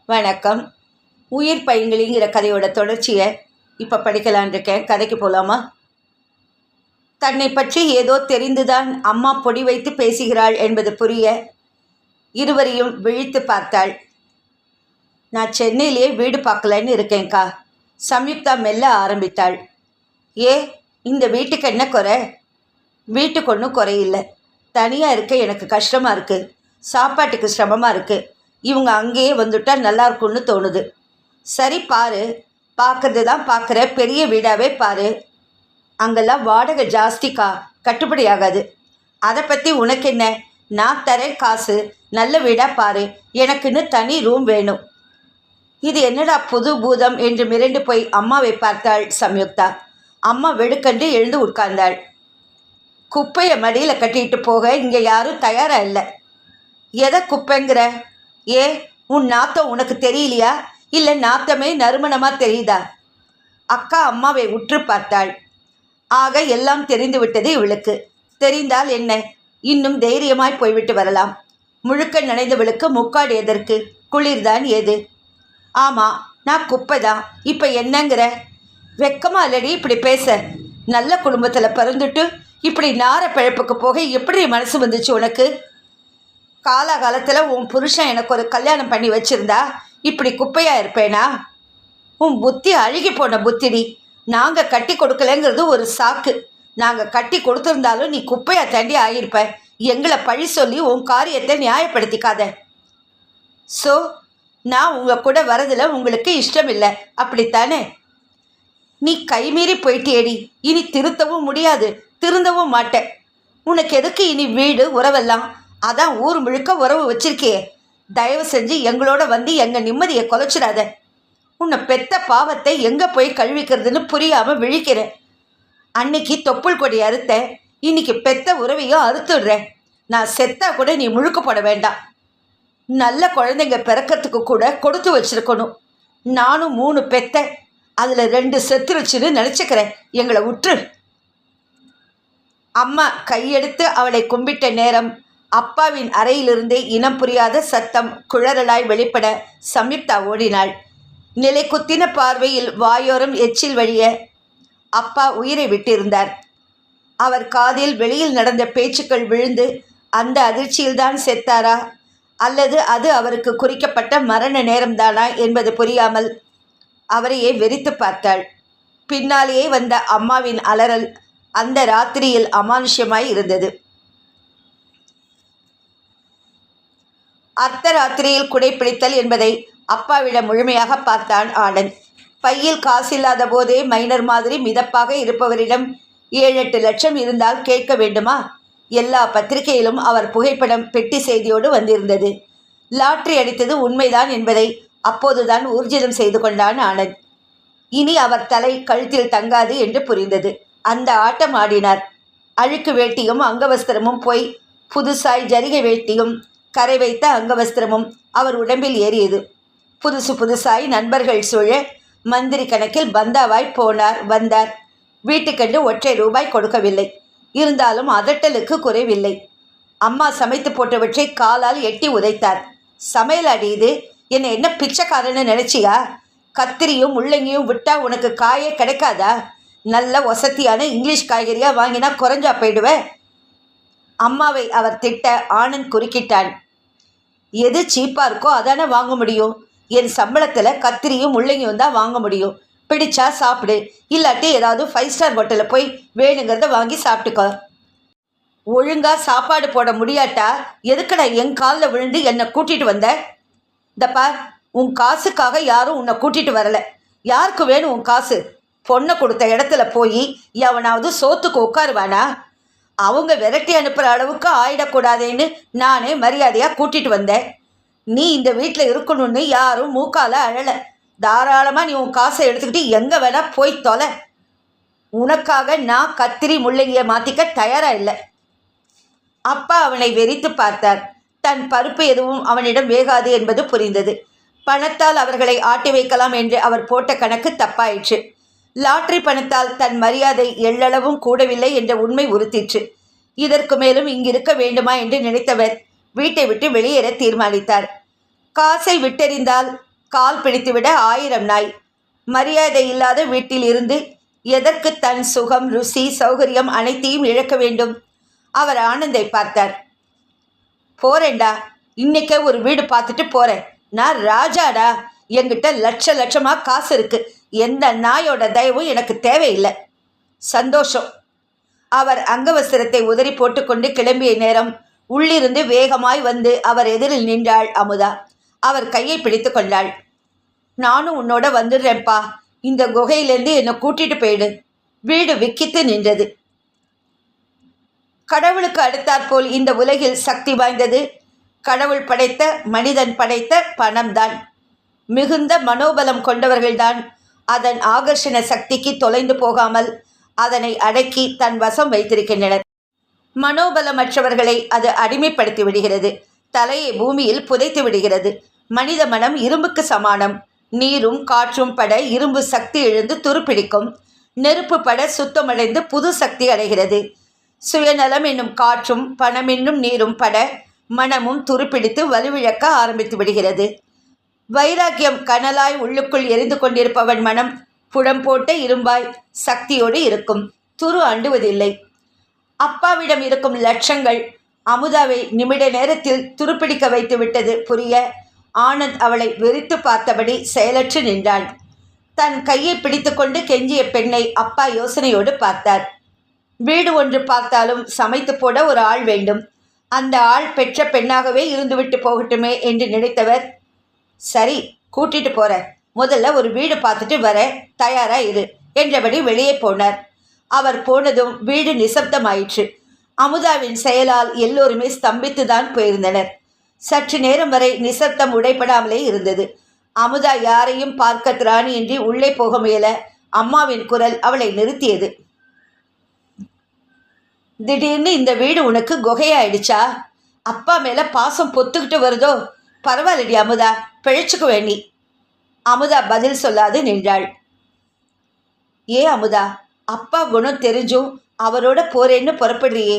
வணக்கம். உயிர் பைங்கிளிங்கிற கதையோட தொடர்ச்சியை இப்போ படிக்கலான் இருக்கேன். கதைக்கு போகலாமா? தன்னை பற்றி ஏதோ தெரிந்துதான் அம்மா பொடி வைத்து பேசுகிறாள் என்பது புரிய இருவரையும் விழித்து பார்த்தாள். நான் சென்னையிலேயே வீடு பார்க்கலன்னு இருக்கேன்க்கா. சம்யுக்தா மெல்ல ஆரம்பித்தாள். இந்த வீட்டுக்கு என்ன குறை? வீட்டுக்கு ஒன்றும் குறையில்லை. தனியாக இருக்க எனக்கு கஷ்டமாக இருக்குது. சாப்பாட்டுக்கு சிரமமாக இருக்குது. இவங்க அங்கேயே வந்துட்டால் நல்லா இருக்கும்னு தோணுது. சரி பாரு, பார்க்கறது தான் பார்க்குற, பெரிய வீடாகவே பாரு. அங்கெல்லாம் வாடகை ஜாஸ்திக்கா, கட்டுப்படி ஆகாது. அதை பற்றி உனக்கு என்ன? நான் தரேன் காசு, நல்ல வீடாக பாரு. எனக்குன்னு தனி ரூம் வேணும். இது என்னடா புது பூதம் என்று மிரண்டு போய் அம்மாவை பார்த்தாள் சம்யுக்தா. அம்மா வெடுக்கண்டு எழுந்து உட்கார்ந்தாள். குப்பையை மடியில் கட்டிட்டு போக இங்கே யாரும் தயாராக இல்லை. எதை குப்பைங்கிற? உன் நாத்தம் உனக்கு தெரியலையா? இல்லை நாத்தமே நறுமணமாக தெரியுதா? அக்கா அம்மாவை உற்று பார்த்தாள். ஆக எல்லாம் தெரிந்து விட்டது இவளுக்கு. தெரிந்தால் என்ன, இன்னும் தைரியமாய் போய்விட்டு வரலாம். முழுக்க நனைந்தவளுக்கு முக்காடு எதற்கு? குளிர்தான் ஏது? ஆமாம், நான் குப்பை தான். இப்போ என்னங்கிற? வெக்கமா இல்லடி இப்படி பேச? நல்ல குடும்பத்தில் பிறந்துட்டு இப்படி நார பிழப்புக்கு போக எப்படி மனசு வந்துச்சு உனக்கு? காலகாலத்தில் உன் புருஷன் எனக்கு ஒரு கல்யாணம் பண்ணி வச்சுருந்தா இப்படி குப்பையாக இருப்பேனா? உன் புத்தி அழுகி போன புத்திடி. நாங்கள் கட்டி கொடுக்கலங்கிறது ஒரு சாக்கு. நாங்கள் கட்டி கொடுத்துருந்தாலும் நீ குப்பையாக தாண்டி ஆகியிருப்ப. எங்களை பழி சொல்லி உன் காரியத்தை நியாயப்படுத்திக்காத. ஸோ நான் உங்கள் கூட வரதில் உங்களுக்கு இஷ்டம் இல்லை, அப்படித்தானே? நீ கைமீறி போயிட்டேடி. இனி திருத்தவும் முடியாது, திருந்தவும் மாட்டேன். உனக்கு எதுக்கு இனி வீடு உறவெல்லாம்? அதான் ஊர் முழுக்க உறவு வச்சிருக்கே. தயவு செஞ்சு எங்களோட வந்து எங்கள் நிம்மதியை குலைச்சிடாத. உன்னை பெத்த பாவத்தை எங்கே போய் கழுவிக்கிறதுன்னு புரியாமல் விழிக்கிறேன். அன்னைக்கு தொப்புள் கொடி அறுத்தேன், இன்னைக்கு பெத்த உறவையும் அறுத்துடுறேன். நான் செத்தா கூட நீ முழுக்க போட வேண்டாம். நல்ல குழந்தைங்க பிறக்கிறதுக்கு கூட கொடுத்து வச்சிருக்கணும். நானும் 3 பெத்தேன், அதில் 2 செத்துருச்சுன்னு நினச்சிக்கிறேன். எங்களை உற்று. அம்மா கையெடுத்து அவளை கும்பிட்ட நேரம் அப்பாவின் அறையிலிருந்து இனம் புரியாத சத்தம் குழறலாய் வெளிப்பட சம்யுக்தா ஓடினாள். நிலை குத்தின பார்வையில் வாயோரம் எச்சில் வழிய அப்பா உயிரை விட்டிருந்தார். அவர் காதில் வெளியில் நடந்த பேச்சுக்கள் விழுந்து அந்த அதிர்ச்சியில்தான் செத்தாரா, அல்லது அது அவருக்கு குறிக்கப்பட்ட மரண நேரம்தானா என்பது புரியாமல் அவரையே வெறித்து பார்த்தாள். பின்னாலேயே வந்த அம்மாவின் அலறல் அந்த ராத்திரியில் அமானுஷ்யமாய் இருந்தது. அர்த்தராத்திரியில் குடைப்பிடித்தல் என்பதை அப்பாவிடம் முழுமையாக பார்த்தான் ஆனந்த். பையில் காசில்லாத போதே மைனர் மாதிரி மிதப்பாக இருப்பவரிடம் 7-8 லட்சம் இருந்தால் கேட்க வேண்டுமா? எல்லா பத்திரிகையிலும் அவர் புகைப்படம் பெட்டி செய்தியோடு வந்திருந்தது. லாட்ரி அடித்தது உண்மைதான் என்பதை அப்போதுதான் ஊர்ஜிதம் செய்து கொண்டான் ஆனந்த். இனி அவர் தலை கழுத்தில் தங்காது என்று புரிந்தது. அந்த ஆட்டம் ஆடினார். அழுக்கு வேட்டியும் அங்கவஸ்திரமும் போய் புதுசாய் ஜரிகை வேட்டியும் கரை வைத்த அங்கவஸ்திரமும் அவர் உடம்பில் ஏறியது. புதுசாய் நண்பர்கள் சூழ மந்திரி கணக்கில் பந்தாவாய் போனார் வந்தார். வீட்டுக்கென்று 1 ரூபாய் கொடுக்கவில்லை. இருந்தாலும் அதட்டலுக்கு குறைவில்லை. அம்மா சமைத்து போட்டவற்றை காலால் எட்டி உதைத்தார். சமையல் அடியுது, என்னை என்ன பிச்சைக்காரன்னு நினச்சியா? கத்திரியும் முள்ளங்கியும் விட்டா உனக்கு காயே கிடைக்காதா? நல்ல வசதியான இங்கிலீஷ் காய்கறியாக வாங்கினா குறைஞ்சா போயிடுவேன். அம்மாவை அவர் திட்ட ஆனந்த் குறுக்கிட்டான். எது சீப்பாக இருக்கோ அதானே வாங்க முடியும். என் சம்பளத்தில் கத்திரியும் முள்ளங்கியும் தான் வாங்க முடியும். பிடிச்சா சாப்பிடு, இல்லாட்டி ஏதாவது 5 ஸ்டார் ஹோட்டலில் போய் வேணுங்கிறத வாங்கி சாப்பிட்டுக்கோ. ஒழுங்காக சாப்பாடு போட முடியாட்டா எதுக்கடா என் காலில் விழுந்து என்னை கூட்டிகிட்டு வந்த? இந்த பார், உன் காசுக்காக யாரும் உன்னை கூட்டிகிட்டு வரலை. யாருக்கு வேணும் உன் காசு? பொண்ணை கொடுத்த இடத்துல போய் எவனாவது சோத்துக்கு உட்காருவானா? அவங்க விரட்டி அனுப்புகிற அளவுக்கு ஆயிடக்கூடாதேன்னு நானே மரியாதையாக கூட்டிகிட்டு வந்தேன். நீ இந்த வீட்டில் இருக்கணும்னு யாரும் மூக்கால அழலை. தாராளமாக நீ உன் காசை எடுத்துக்கிட்டு எங்கே வேணால் போய் தொலை. உனக்காக நான் கத்திரி முள்ளங்கியை மாற்றிக்க தயாராக இல்லை. அப்பா அவனை வெறித்து பார்த்தார். தன் பருப்பு எதுவும் அவனிடம் வேகாது என்பது புரிந்தது. பணத்தால் அவர்களை ஆட்டி வைக்கலாம் என்று அவர் போட்ட கணக்கு தப்பாயிற்று. லாட்ரி பணத்தால் தன் மரியாதை எள்ளளவும் கூடவில்லை என்ற உண்மை உறுத்திற்று. இதற்கு மேலும் இங்கிருக்க வேண்டுமா என்று நினைத்தவர் வீட்டை விட்டு வெளியேற தீர்மானித்தார். காசை விட்டெறிந்தால் கால் பிடித்துவிட 1000 நாய். மரியாதை இல்லாத வீட்டில் இருந்து எதற்கு தன் சுகம், ருசி, சௌகரியம் அனைத்தையும் இழக்க வேண்டும்? அவர் ஆனந்தை பார்த்தார். போறேன்டா, இன்னைக்கே ஒரு வீடு பார்த்துட்டு போறேன். நான் ராஜாடா, என்கிட்ட லட்சமாக காசு இருக்கு. எந்த நாயோட தயவும் எனக்கு தேவையில்லை. சந்தோஷம். அவர் அங்கவஸ்திரத்தை உதறி போட்டுக்கொண்டு கிளம்பிய நேரம் உள்ளிருந்து வேகமாய் வந்து அவர் எதிரில் நின்றாள் அமுதா. அவர் கையை பிடித்து கொண்டாள். நானும் உன்னோட வந்துடுறேன்ப்பா. இந்த குகையிலேருந்து என்னை கூட்டிட்டு போயிடு. வீடு விக்கித்து நின்றது. கடவுளுக்கு அடுத்தாற்போல் இந்த உலகில் சக்தி வாய்ந்தது கடவுள் படைத்த, மனிதன் படைத்த பணம்தான். மிகுந்த மனோபலம் கொண்டவர்கள்தான் அதன் ஆகர்ஷண சக்திக்கு தொலைந்து போகாமல் அதனை அடக்கி தன் வசம் வைத்திருக்கின்றனர். மனோபலமற்றவர்களை அது அடிமைப்படுத்தி விடுகிறது. தலையை பூமியில் புதைத்து விடுகிறது. மனித மனம் இரும்புக்கு சமானம். நீரும் காற்றும் பட இரும்பு சக்தி இழந்து துருப்பிடிக்கும். நெருப்பு பட சுத்தமடைந்து புது சக்தி அடைகிறது. சுயநலம் என்னும் காற்றும் பணம் என்னும் நீரும் பட மனமும் துருப்பிடித்து வலுவிழக்க ஆரம்பித்து விடுகிறது. வைராக்கியம் கனலாய் உள்ளுக்குள் எரிந்து கொண்டிருப்பவன் மனம் புடம் போட்ட இரும்பாய் சக்தியோடு இருக்கும். துரு அண்டுவதில்லை. அப்பாவிடம் இருக்கும் லட்சங்கள் அமுதாவை நிமிட நேரத்தில் துருப்பிடிக்க வைத்து விட்டது புரிய ஆனந்த் அவளை வெறித்து பார்த்தபடி செயலற்று நின்றாள். தன் கையை பிடித்து கொண்டு கெஞ்சிய பெண்ணை அப்பா யோசனையோடு பார்த்தார். வீடு ஒன்று பார்த்தாலும் சமைத்து போட ஒரு ஆள் வேண்டும். அந்த ஆள் பெற்ற பெண்ணாகவே இருந்துவிட்டு போகட்டுமே என்று நினைத்தவர், சரி கூட்டிட்டு போற, முதல்ல ஒரு வீடு பார்த்துட்டு வர, தயாரா இரு என்றபடி வெளியே போனார். அவர் போனதும் வீடு நிசப்தமாயிற்று. அமுதாவின் செயலால் எல்லோருமே ஸ்தம்பித்துதான் போயிருந்தனர். சற்று நேரம் வரை நிசப்தம் உடைப்படாமலே இருந்தது. அமுதா யாரையும் பார்க்க திராணியின்றி உள்ளே போக முயல அம்மாவின் குரல் அவளை நிறுத்தியது. திடீர்னு இந்த வீடு உனக்கு குகையாயிடுச்சா? அப்பா மேல பாசம் பொத்துக்கிட்டு வருதோ? பரவாயில்லடி அமுதா, பிழைச்சுக்கு வேண்டி. அமுதா பதில் சொல்லாது நின்றாள். ஏ அமுதா, அப்பா குணம் தெரிஞ்சும் அவரோட போறேன்னு புறப்படுறியே.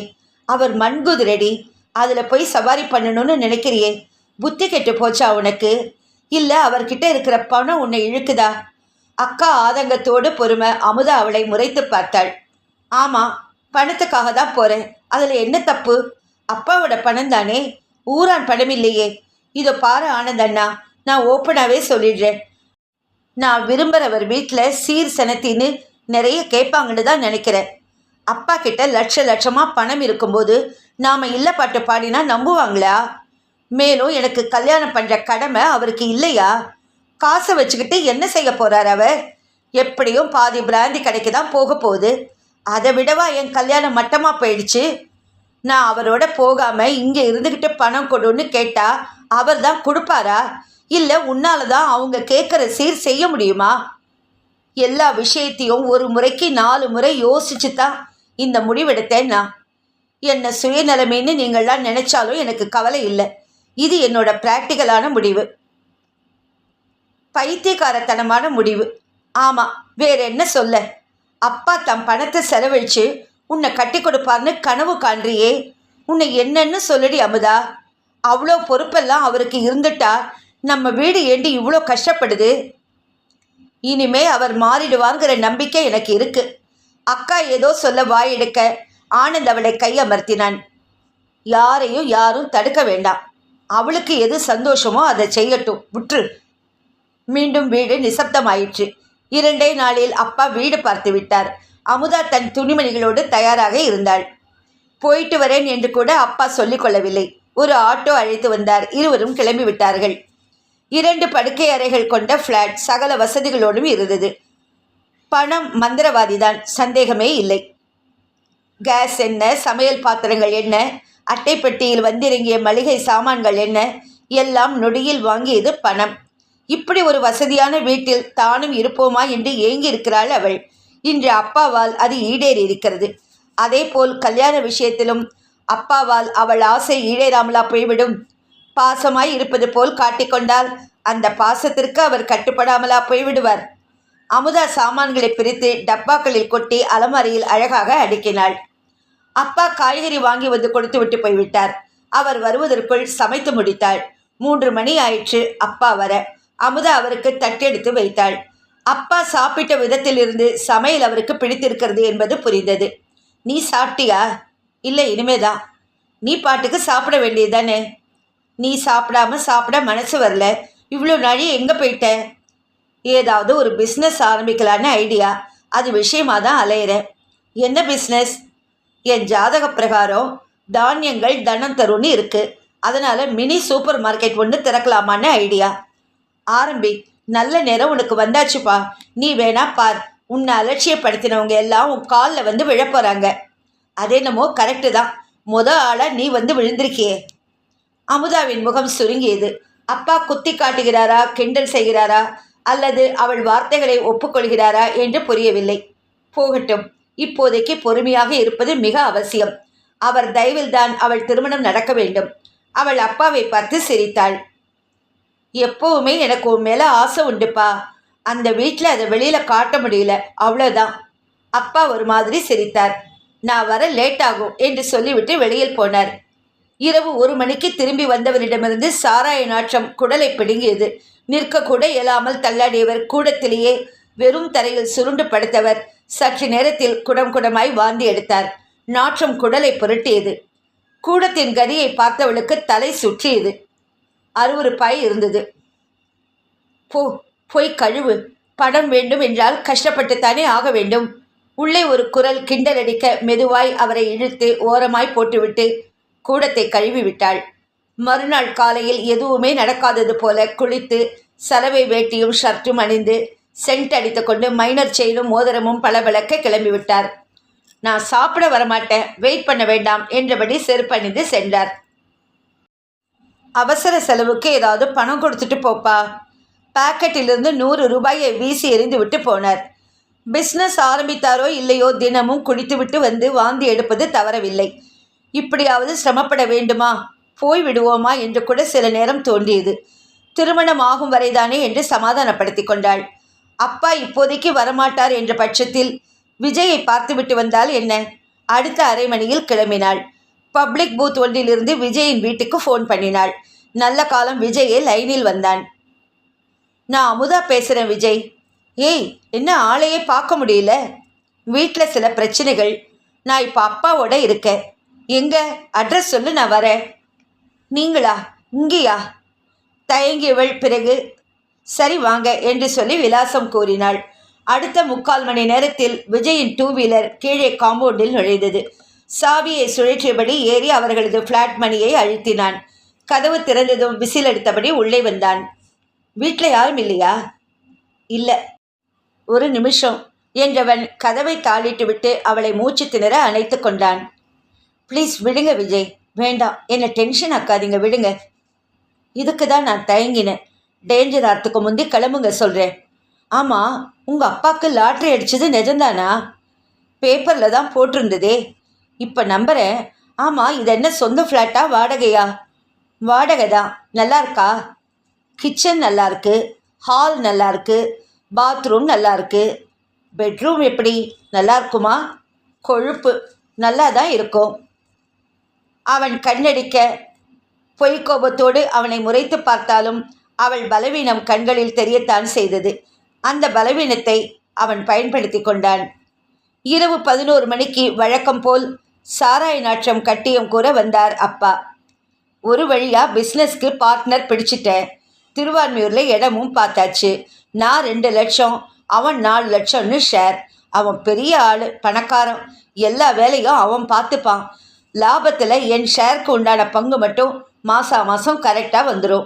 அவர் மண்குதிரடி, அதில் போய் சவாரி பண்ணணும்னு நினைக்கிறியே. புத்தி கெட்டு போச்சா உனக்கு? இல்லை அவர்கிட்ட இருக்கிற பணம் உன்னை இழுக்குதா? அக்கா ஆதங்கத்தோடு பொறுமை அமுதா அவளை முறைத்து பார்த்தாள். ஆமாம், பணத்துக்காக தான் போகிறேன். அதில் என்ன தப்பு? அப்பாவோட பணம் தானே, ஊரான் பணம் இல்லையே. இதோ பாரு ஆனந்தண்ணா, நான் ஓப்பனாகவே சொல்லிடுறேன். நான் விரும்புகிறவர் வீட்டில் சீர் செனத்தின்னு நிறைய கேட்பாங்கன்னு தான் நினைக்கிறேன். அப்பா கிட்ட லட்சமாக பணம் இருக்கும்போது நாம் இல்லை பாட்டு பாடினா நம்புவாங்களா? மேலும் எனக்கு கல்யாணம் பண்ணுற கடமை அவருக்கு இல்லையா? காசை வச்சுக்கிட்டு என்ன செய்ய போகிறார் அவர்? எப்படியும் பாதி பிராந்தி கடைக்கு தான் போக போகுது. அதை விடவா என் கல்யாணம் மட்டமாக போயிடுச்சு? நான் அவரோட போகாமல் இங்கே இருந்துக்கிட்டு பணம் கொடுன்னு கேட்டால் அவர் தான் கொடுப்பாரா? இல்லை உன்னால தான் அவங்க கேட்குற சீர் செய்ய முடியுமா? எல்லா விஷயத்தையும் ஒரு முறைக்கு 4 முறை யோசிச்சு தான் இந்த முடிவெடுத்தேன். நான் என்னை சுயநலமேன்னு நீங்கள்லாம் நினைச்சாலும் எனக்கு கவலை இல்லை. இது என்னோட பிராக்டிக்கலான முடிவு, பைத்தியக்காரத்தனமான முடிவு. ஆமாம், வேற என்ன சொல்ல? அப்பா தம் பணத்தை செலவழித்து உன்னை கட்டி கொடுப்பார்னு கனவு காண்றியே, உன்னை என்னன்னு சொல்லடி அமுதா. அவ்வளோ பொறுப்பெல்லாம் அவருக்கு இருந்துட்டா நம்ம வீடு ஏண்டி இவ்வளோ கஷ்டப்படுது? இனிமே அவர் மாறிடுவாங்கிற நம்பிக்கை எனக்கு இருக்கு. அக்கா ஏதோ சொல்ல வாயெடுக்க ஆனந்த் அவளை கையமர்த்தினான். யாரையும் யாரும் தடுக்க வேண்டாம். அவளுக்கு எது சந்தோஷமோ அதை செய்யட்டும், விற்று. மீண்டும் வீடு நிசப்தமாயிற்று. 2 நாளில் அப்பா வீடு பார்த்து விட்டார். அமுதா தன் துணிமணிகளோடு தயாராக இருந்தாள். போயிட்டு வரேன் என்று கூட அப்பா சொல்லிக் கொள்ளவில்லை. ஒரு ஆட்டோ அழைத்து வந்தார். இருவரும் கிளம்பி விட்டார்கள். 2 படுக்கை அறைகள் கொண்ட ஃப்ளாட் சகல வசதிகளோடும் இருந்தது. பணம் மந்திரவாதிதான், சந்தேகமே இல்லை. கேஸ் என்ன, சமையல் பாத்திரங்கள் என்ன, அட்டைப்பெட்டியில் வந்திறங்கிய மளிகை சாமான்கள் என்ன, எல்லாம் நொடியில் வாங்கியது பணம். இப்படி ஒரு வசதியான வீட்டில் தானும் இருப்போமா என்று ஏங்கி இருக்கிறாள் அவள். இன்று அப்பாவால் அது ஈடேறி இருக்கிறது. அதேபோல் கல்யாண விஷயத்திலும் அப்பாவால் அவள் ஆசை ஈடேறாமலா போய்விடும்? பாசமாய் இருப்பது போல் காட்டிக்கொண்டால் அந்த பாசத்திற்கு அவர் கட்டுப்படாமலா போய்விடுவார்? அமுதா சாமான்களை பிரித்து டப்பாக்களில் கொட்டி அலமாரியில் அழகாக அடுக்கினாள். அப்பா காய்கறி வாங்கி வந்து கொடுத்து விட்டு போய்விட்டார். அவர் வருவதற்குள் சமைத்து முடித்தாள். 3 மணி ஆயிற்று அப்பா வர. அமுதா அவருக்கு தட்டெடுத்து வைத்தாள். அப்பா சாப்பிட்ட விதத்திலிருந்து சமையல் அவருக்கு பிடித்திருக்கிறது என்பது புரிந்தது. நீ சாப்பிட்டியா? இல்லை, இனிமேதான். நீ பாட்டுக்கு சாப்பிட வேண்டியது தானே. நீ சாப்பிட மனசு வரல. இவ்வளோ நாளி எங்கே போயிட்ட? ஏதாவது ஒரு பிஸ்னஸ் ஆரம்பிக்கலான்னு ஐடியா. அது விஷயமாக தான் அலையிறேன். என்ன பிஸ்னஸ்? என் ஜாதக பிரகாரம் தானியங்கள் தனம் தரும்னு இருக்குது. அதனால் மினி சூப்பர் மார்க்கெட் ஒன்று திறக்கலாமான்னு ஐடியா. ஆரம்பி. நல்ல நேரம் உனக்கு வந்தாச்சுப்பா. நீ வேணா பார். உன்னை அலட்சியப்படுத்தினவங்க எல்லாம் உன் காலில் வந்து விழப்போகிறாங்க. அதேனமோ கரெக்டு தான். ஆளாக நீ வந்து விழுந்திருக்கியே. அமுதாவின் முகம் சுருங்கியது. அப்பா குத்தி காட்டுகிறாரா, கிண்டல் செய்கிறாரா, அல்லது அவள் வார்த்தைகளை ஒப்புக்கொள்கிறாரா என்று புரியவில்லை. போகட்டும். இப்போதைக்கு பொறுமையாக இருப்பது மிக அவசியம். அவர் தயவில்தான் அவள் திருமணம் நடக்க வேண்டும். அவள் அப்பாவை பார்த்து சிரித்தாள். எப்போவுமே எனக்கு உன் மேலே ஆசை உண்டுப்பா. அந்த வீட்டில் அதை வெளியில் காட்ட முடியல, அவ்வளோதான். அப்பா ஒரு மாதிரி சிரித்தார். நான் வர லேட் ஆகும் என்று சொல்லிவிட்டு வெளியில் போனார். இரவு 1 மணிக்கு திரும்பி வந்தவரிடமிருந்து சாராய நாற்றம் குடலை பிடுங்கியது. நிற்கக்கூட இயலாமல் தள்ளாடியவர் கூடத்திலேயே வெறும் தரையில் சுருண்டு படுத்தவர் சற்று நேரத்தில் குடம் குடமாய் வாந்தி எடுத்தார். நாற்றம் குடலை புரட்டியது. கூடத்தின் கதியை பார்த்தவளுக்கு தலை சுற்றியது. அருவருப்பாய் இருந்தது. போய் கழுவு. பணம் வேண்டும் என்றால் கஷ்டப்பட்டுத்தானே ஆக வேண்டும். உள்ளே ஒரு குரல் கிண்டலடிக்க மெதுவாய் அவரை இழுத்து ஓரமாய் போட்டுவிட்டு கூடத்தை கழுவி விட்டாள். மறுநாள் காலையில் எதுவுமே நடக்காதது போல குளித்து சலவை வேட்டியும் ஷர்ட்டும் அணிந்து சென்ட் அடித்து கொண்டு மைனர் செயினும் மோதிரமும் பளபளக்க கிளம்பிவிட்டார். நான் சாப்பிட வரமாட்டேன், வெயிட் பண்ண வேண்டாம் என்றபடி செருப்பணிந்து சென்றார். அவசர செலவுக்கு ஏதாவது பணம் கொடுத்துட்டு போப்பா. பாக்கெட்டிலிருந்து 100 ரூபாயை வீசி எறிந்து விட்டு போனார். பிஸ்னஸ் ஆரம்பித்தாரோ இல்லையோ தினமும் குடித்துவிட்டு வந்து வாந்தி எடுப்பது தவறவில்லை. இப்படியாவது சிரமப்பட வேண்டுமா, போய் விடுவோமா என்று கூட சில நேரம் தோன்றியது. திருமணம் ஆகும் வரைதானே என்று சமாதானப்படுத்தி கொண்டாள். அப்பா இப்போதைக்கு வரமாட்டார் என்ற பட்சத்தில் விஜயை பார்த்துவிட்டு வந்தால் என்ன? அடுத்த அரை மணியில் கிளம்பினாள். பப்ளிக் பூத் ஒன்றிலிருந்து விஜயின் வீட்டுக்கு ஃபோன் பண்ணினாள். நல்ல காலம் விஜயே லைனில் வந்தான். நான் அமுதா பேசுகிறேன் விஜய். ஏய், என்ன ஆளையே பார்க்க முடியல? வீட்டில் சில பிரச்சனைகள். நான் இப்போ அப்பாவோட இருக்கேன். எங்கே அட்ரஸ் சொல்லு, நான் வரேன். நீங்களா? இங்கேயா? தயங்கியவள் பிறகு சரி வாங்க என்று சொல்லி விலாசம் கூறினாள். அடுத்த 3/4 மணி நேரத்தில் விஜயின் 2 வீலர் கீழே காம்பவுண்டில் நுழைந்தது. சாவியை சுழற்றியபடி ஏறி அவர்களது ஃப்ளாட் மணியை அழுத்தினான். கதவு திறந்ததும் விசில் எடுத்தபடி உள்ளே வந்தான். வீட்டில் யாரும் இல்லையா? இல்லை. ஒரு நிமிஷம் என்றவன் கதவை தாளிட்டு விட்டு அவளை மூச்சு திணற அணைத்து கொண்டான். ப்ளீஸ் விடுங்க விஜய். வேண்டாம், என்னை டென்ஷன் ஆக்காதீங்க, விடுங்க. இதுக்கு தான் நான் தயங்கினேன். டேஞ்சர் ஆகிறதுக்கு முந்தி கிளம்புங்க சொல்கிறேன். ஆமாம், உங்கள் அப்பாவுக்கு லாட்ரி அடித்தது நிஜம்தானா? பேப்பரில் தான் போட்டிருந்ததே. இப்போ நம்புகிறேன். ஆமாம், இது என்ன சொந்த ஃப்ளாட்டா வாடகையா? வாடகை தான். நல்லா இருக்கா? கிச்சன் நல்லாயிருக்கு, ஹால் நல்லாயிருக்கு, பாத்ரூம் நல்லாயிருக்கு. பெட்ரூம் எப்படி, நல்லா இருக்குமா? கொழுப்பு, நல்லா தான் இருக்கும். அவன் கண்ணடிக்க பொய்க்கோபத்தோடு அவனை முறைத்து பார்த்தாலும் அவள் பலவீனம் கண்களில் தெரியத்தான் செய்தது. அந்த பலவீனத்தை அவன் பயன்படுத்தி கொண்டான். இரவு 11 மணிக்கு வழக்கம் போல் சாராய நாற்றம் கட்டியம் கூற வந்தார் அப்பா. ஒரு வழியாக பிஸ்னஸ்க்கு பார்ட்னர் பிடிச்சிட்டேன். திருவான்மியூரில் இடமும் பார்த்தாச்சு. நான் 2 லட்சம், அவன் 4 லட்சம்னு ஷேர். அவன் பெரிய ஆள், பணக்காரன். எல்லா வேலையும் அவன் பார்த்துப்பான். லாபத்தில் என் ஷேருக்கு உண்டான பங்கு மட்டும் மாதம் கரெக்டாக வந்துடும்.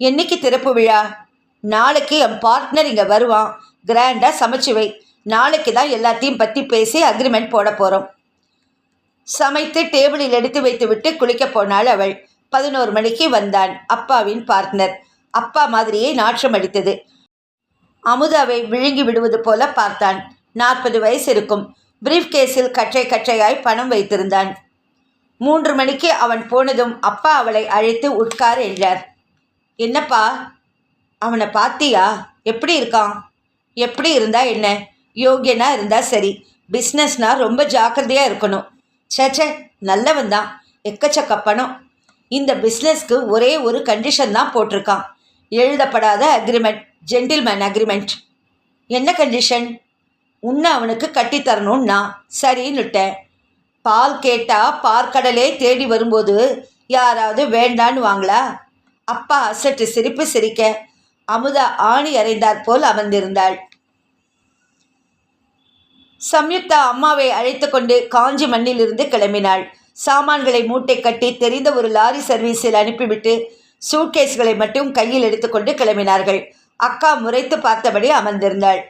என்னைக்கு திறப்பு விழா? நாளைக்கு என் பார்ட்னர் இங்கே வருவான். கிராண்டாக சமைச்சு வை. நாளைக்கு தான் எல்லாத்தையும் பற்றி பேசி அக்ரிமெண்ட் போட போகிறோம். சமைத்து டேபிளில் எடுத்து வைத்து விட்டு குளிக்க போனாள் அவள். 11 மணிக்கு வந்தான் அப்பாவின் பார்ட்னர். அப்பா மாதிரியே நாற்றம் அடித்தது. அமுதாவை விழுங்கி விடுவது போல பார்த்தான். 40 வயசு இருக்கும். பிரீஃப் கேஸில் கற்றை கற்றையாய் பணம் வைத்திருந்தான். 3 மணிக்கு அவன் போனதும் அப்பா அவளை அழைத்து உட்கார் என்றார். என்னப்பா, அவனை பார்த்தியா? எப்படி இருக்கான்? எப்படி இருந்தா என்ன? யோகியனா இருந்தா சரி. பிஸ்னஸ்னால் ரொம்ப ஜாக்கிரதையாக இருக்கணும். சேச்சே, நல்லவன் தான். எக்கச்சக்க பணம். இந்த பிஸ்னஸ்க்கு ஒரே ஒரு கண்டிஷன் தான் போட்டிருக்கான். எழுதப்படாத அக்ரிமெண்ட், ஜென்டில்மேன் அக்ரிமெண்ட். என்ன கண்டிஷன்? உன்னை அவனுக்கு கட்டித்தரணும்னா சரின்னுட்டேன். பால் கேட்டால் பார்க்கடலே தேடி வரும்போது யாராவது வேண்டான்னு வாங்களா? அப்பா அசட்டு சிரிப்பு சிரிக்க அமுதா ஆணி அறைந்தாற் போல் அமர்ந்திருந்தாள். சம்யுக்தா அம்மாவை அழைத்து கொண்டு காஞ்சி மண்ணிலிருந்து கிளம்பினாள். சாமான்களை மூட்டை கட்டி தெரிந்த ஒரு லாரி சர்வீஸில் அனுப்பிவிட்டு சூட்கேஸ்களை மட்டும் கையில் எடுத்துக்கொண்டு கிளம்பினார்கள். அக்கா முறைத்து பார்த்தபடி அமர்ந்திருந்தாள்.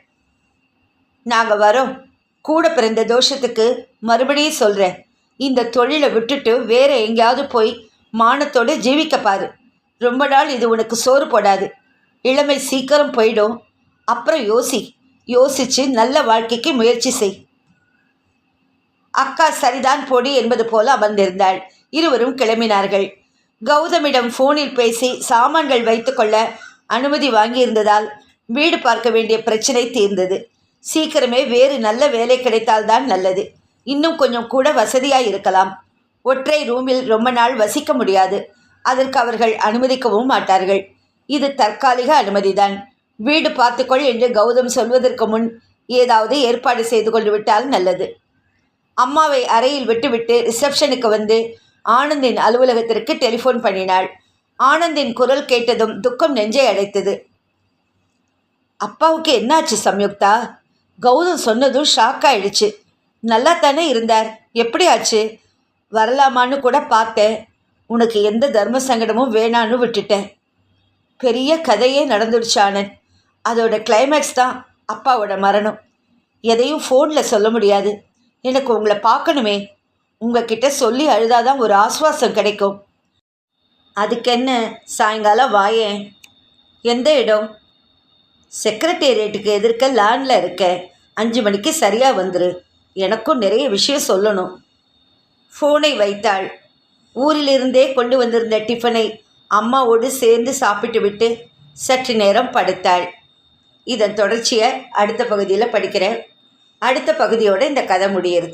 நாங்கள் வரோம். கூட பிறந்த தோஷத்துக்கு மறுபடியும் சொல்கிறேன், இந்த தொழிலை விட்டுட்டு வேற எங்கேயாவது போய் மானத்தோடு ஜீவிக்க பாரு. ரொம்ப நாள் இது உனக்கு சோறு போடாது. இளமை சீக்கிரம் போயிடும். அப்புறம் யோசிச்சு நல்ல வாழ்க்கைக்கு முயற்சி செய். அக்கா சரிதான் போடி என்பது போல அமர்ந்திருந்தாள். இருவரும் கிளம்பினார்கள். கௌதமிடம் ஃபோனில் பேசி சாமான்கள் வைத்துக்கொள்ள அனுமதி வாங்கியிருந்ததால் வீடு பார்க்க வேண்டிய பிரச்சனை தீர்ந்தது. சீக்கிரமே வேறு நல்ல வேலை கிடைத்தால்தான் நல்லது. இன்னும் கொஞ்சம் கூட வசதியாக இருக்கலாம். ஒற்றை ரூமில் ரொம்ப நாள் வசிக்க முடியாது. அதற்கு அவர்கள் அனுமதிக்கவும் மாட்டார்கள். இது தற்காலிக அனுமதிதான். வீடு பார்த்துக்கொள் என்று கௌதம் சொல்வதற்கு முன் ஏதாவது ஏற்பாடு செய்து கொண்டு விட்டால் நல்லது. அம்மாவை அறையில் விட்டுவிட்டு ரிசப்ஷனுக்கு வந்து ஆனந்தின் அலுவலகத்திற்கு டெலிஃபோன் பண்ணினாள். ஆனந்தின் குரல் கேட்டதும் துக்கம் நெஞ்சை அடைத்தது. அப்பாவுக்கு என்னாச்சு சம்யுக்தா? கௌதம் சொன்னதும் ஷாக் ஆயிடுச்சு. நல்லா தானே இருந்தார், எப்படி ஆச்சு? வரலாமான்னு கூட பார்த்தேன். உனக்கு எந்த தர்ம சங்கடமும் வேணான்னு விட்டுட்டேன். பெரிய கதையே நடந்துடுச்சு ஆனந்த். அதோட கிளைமேக்ஸ் தான் அப்பாவோட மரணம். எதையும் ஃபோனில் சொல்ல முடியாது. எனக்கு உங்களை பார்க்கணுமே. உங்ககிட்ட சொல்லி அழுதாதான் ஒரு ஆஸ்வாசம் கிடைக்கும். அதுக்கென்ன, சாயங்காலம் வாயேன். எந்த இடம்? செக்ரட்டேரியட்டுக்கு எதிர்க்க லேண்டில் இருக்க. 5 மணிக்கு சரியாக வந்துரு. எனக்கும் நிறைய விஷயம் சொல்லணும். ஃபோனை வைத்தாள். ஊரிலிருந்தே கொண்டு வந்திருந்த டிஃபனை அம்மாவோடு சேர்ந்து சாப்பிட்டு விட்டு சற்று நேரம் படுத்தாள். இதன் தொடர்ச்சியை அடுத்த பகுதியில் படிக்கிறேன். அடுத்த பகுதியோடு இந்த கதை முடியுது.